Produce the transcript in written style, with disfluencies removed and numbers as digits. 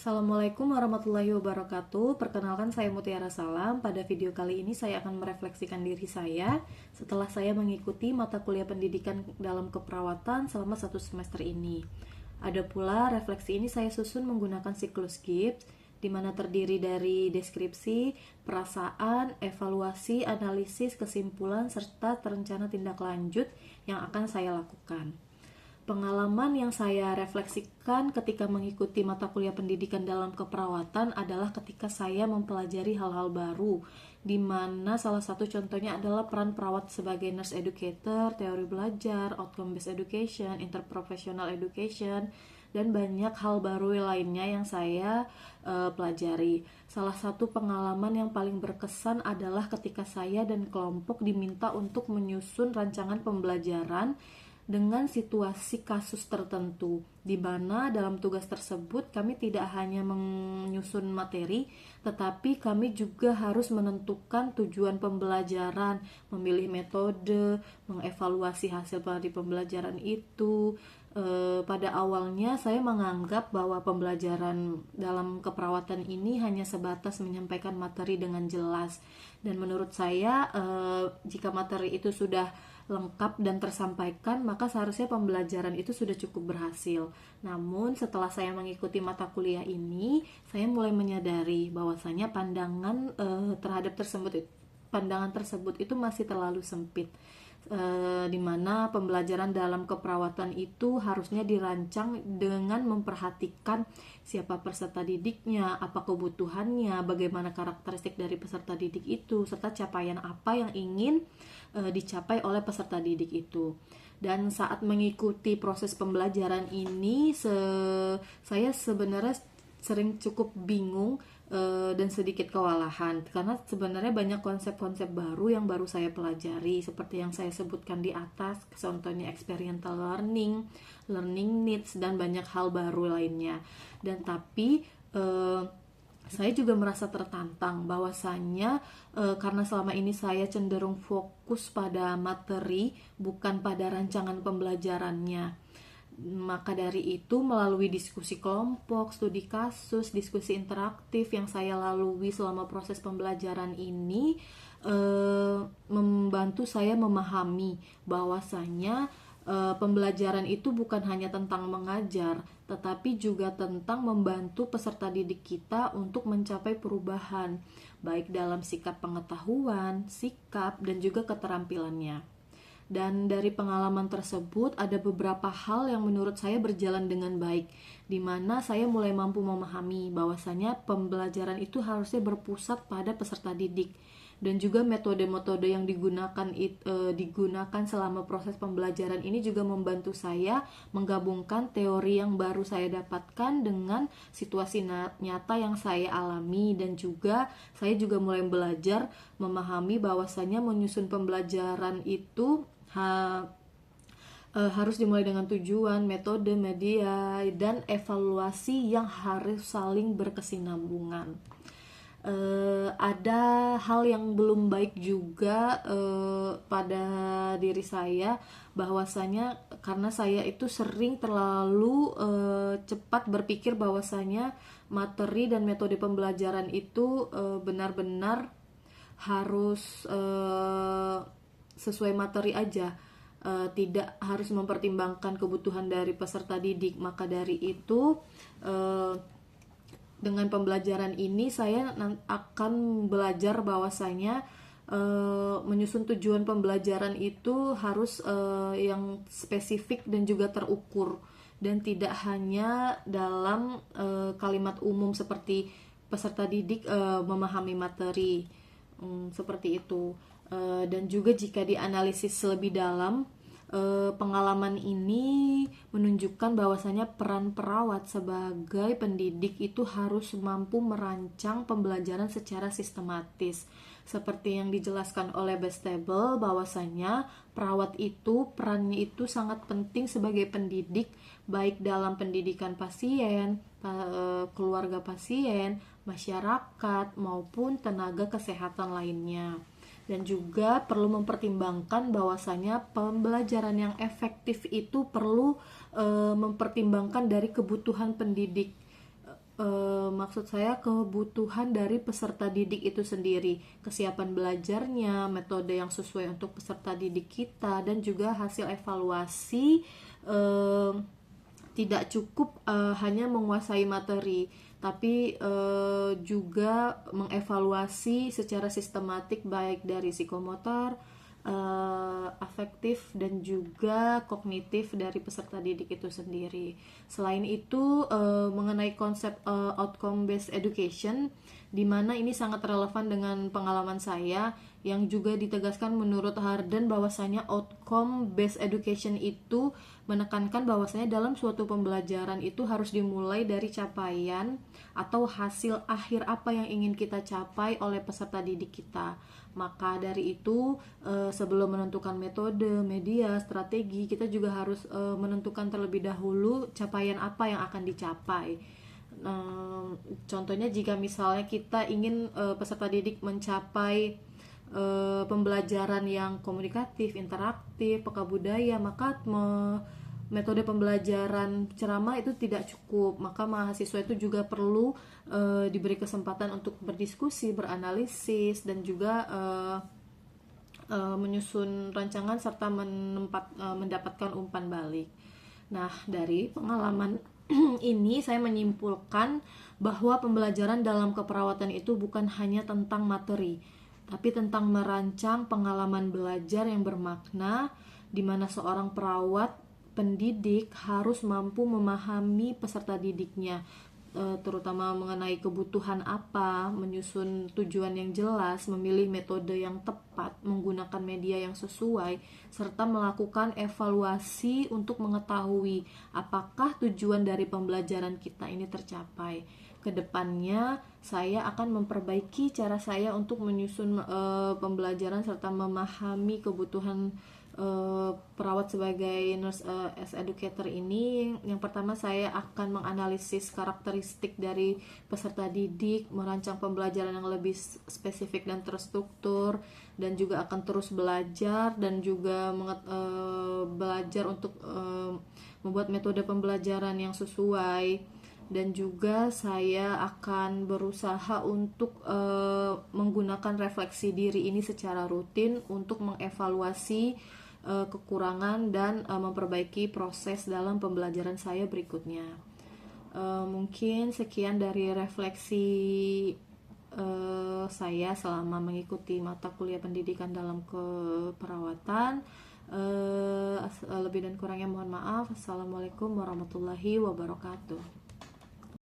Assalamualaikum warahmatullahi wabarakatuh. Perkenalkan, saya Mutiara Salam. Pada video kali ini saya akan merefleksikan diri saya setelah saya mengikuti mata kuliah pendidikan dalam keperawatan selama 1 semester ini. Ada pula refleksi ini saya susun menggunakan siklus Gibbs, di mana terdiri dari deskripsi, perasaan, evaluasi, analisis, kesimpulan, serta rencana tindak lanjut yang akan saya lakukan. Pengalaman yang saya refleksikan ketika mengikuti mata kuliah pendidikan dalam keperawatan adalah ketika saya mempelajari hal-hal baru, di mana salah satu contohnya adalah peran perawat sebagai nurse educator, teori belajar, outcome based education, interprofessional education, dan banyak hal baru lainnya yang saya pelajari. Salah satu pengalaman yang paling berkesan adalah ketika saya dan kelompok diminta untuk menyusun rancangan pembelajaran dengan situasi kasus tertentu, di mana dalam tugas tersebut kami tidak hanya menyusun materi, tetapi kami juga harus menentukan tujuan pembelajaran, memilih metode, mengevaluasi hasil dari pembelajaran itu. Pada awalnya saya menganggap bahwa pembelajaran dalam keperawatan ini hanya sebatas menyampaikan materi dengan jelas, dan menurut saya jika materi itu sudah lengkap dan tersampaikan, maka seharusnya pembelajaran itu sudah cukup berhasil. Namun setelah saya mengikuti mata kuliah ini, saya mulai menyadari bahwasanya pandangan tersebut itu masih terlalu sempit. Di mana pembelajaran dalam keperawatan itu harusnya dirancang dengan memperhatikan siapa peserta didiknya, apa kebutuhannya, bagaimana karakteristik dari peserta didik itu, serta capaian apa yang ingin dicapai oleh peserta didik itu. Dan saat mengikuti proses pembelajaran ini, saya sebenarnya sering cukup bingung dan sedikit kewalahan, karena sebenarnya banyak konsep-konsep baru yang baru saya pelajari, seperti yang saya sebutkan di atas, contohnya experiential learning, learning needs, dan banyak hal baru lainnya. Dan tapi saya juga merasa tertantang bahwasannya karena selama ini saya cenderung fokus pada materi, bukan pada rancangan pembelajarannya. Maka dari itu, melalui diskusi kelompok, studi kasus, diskusi interaktif yang saya lalui selama proses pembelajaran ini membantu saya memahami bahwasanya pembelajaran itu bukan hanya tentang mengajar, tetapi juga tentang membantu peserta didik kita untuk mencapai perubahan, baik dalam sikap pengetahuan, sikap, dan juga keterampilannya. Dan dari pengalaman tersebut ada beberapa hal yang menurut saya berjalan dengan baik, di mana saya mulai mampu memahami bahwasanya pembelajaran itu harusnya berpusat pada peserta didik, dan juga metode-metode yang digunakan selama proses pembelajaran ini juga membantu saya menggabungkan teori yang baru saya dapatkan dengan situasi nyata yang saya alami, dan juga saya juga mulai belajar memahami bahwasanya menyusun pembelajaran itu harus dimulai dengan tujuan, metode, media, dan evaluasi yang harus saling berkesinambungan. Ada hal yang belum baik juga pada diri saya, bahwasanya karena saya itu sering terlalu cepat berpikir bahwasanya materi dan metode pembelajaran itu benar-benar harus sesuai materi aja, tidak harus mempertimbangkan kebutuhan dari peserta didik. Maka dari itu dengan pembelajaran ini saya akan belajar bahwasanya menyusun tujuan pembelajaran itu harus yang spesifik dan juga terukur, dan tidak hanya dalam kalimat umum seperti peserta didik memahami materi, seperti itu. Dan juga jika dianalisis lebih dalam, pengalaman ini menunjukkan bahwasanya peran perawat sebagai pendidik itu harus mampu merancang pembelajaran secara sistematis, seperti yang dijelaskan oleh Bastable, bahwasanya perawat itu perannya itu sangat penting sebagai pendidik, baik dalam pendidikan pasien, keluarga pasien, masyarakat, maupun tenaga kesehatan lainnya. Dan juga perlu mempertimbangkan bahwasanya pembelajaran yang efektif itu perlu mempertimbangkan dari kebutuhan pendidik, Maksud saya kebutuhan dari peserta didik itu sendiri, kesiapan belajarnya, metode yang sesuai untuk peserta didik kita, dan juga hasil evaluasi. eh, Tidak cukup hanya menguasai materi, tapi juga mengevaluasi secara sistematik baik dari psikomotor, afektif, dan juga kognitif dari peserta didik itu sendiri. Selain itu, mengenai konsep outcome based education, di mana ini sangat relevan dengan pengalaman saya yang juga ditegaskan menurut Harden bahwasanya outcome based education itu menekankan bahwasanya dalam suatu pembelajaran itu harus dimulai dari capaian atau hasil akhir apa yang ingin kita capai oleh peserta didik kita. Maka dari itu, sebelum menentukan metode, media, strategi, kita juga harus menentukan terlebih dahulu capaian apa yang akan dicapai. Contohnya jika misalnya kita ingin peserta didik mencapai pembelajaran yang komunikatif, interaktif, peka budaya, maka metode pembelajaran ceramah itu tidak cukup. Maka mahasiswa itu juga perlu diberi kesempatan untuk berdiskusi, beranalisis, dan juga menyusun rancangan serta mendapatkan umpan balik. Nah, dari pengalaman ini saya menyimpulkan bahwa pembelajaran dalam keperawatan itu bukan hanya tentang materi, tapi tentang merancang pengalaman belajar yang bermakna, di mana seorang perawat pendidik harus mampu memahami peserta didiknya, terutama mengenai kebutuhan apa, menyusun tujuan yang jelas, memilih metode yang tepat, menggunakan media yang sesuai, serta melakukan evaluasi untuk mengetahui apakah tujuan dari pembelajaran kita ini tercapai. Kedepannya saya akan memperbaiki cara saya untuk menyusun pembelajaran serta memahami kebutuhan perawat sebagai nurse as educator ini. Yang pertama, saya akan menganalisis karakteristik dari peserta didik, merancang pembelajaran yang lebih spesifik dan terstruktur, dan juga akan terus belajar dan juga belajar untuk membuat metode pembelajaran yang sesuai. Dan juga saya akan berusaha untuk menggunakan refleksi diri ini secara rutin untuk mengevaluasi kekurangan dan memperbaiki proses dalam pembelajaran saya berikutnya. Mungkin sekian dari refleksi saya selama mengikuti mata kuliah pendidikan dalam keperawatan. Lebih dan kurangnya mohon maaf. Assalamualaikum warahmatullahi wabarakatuh.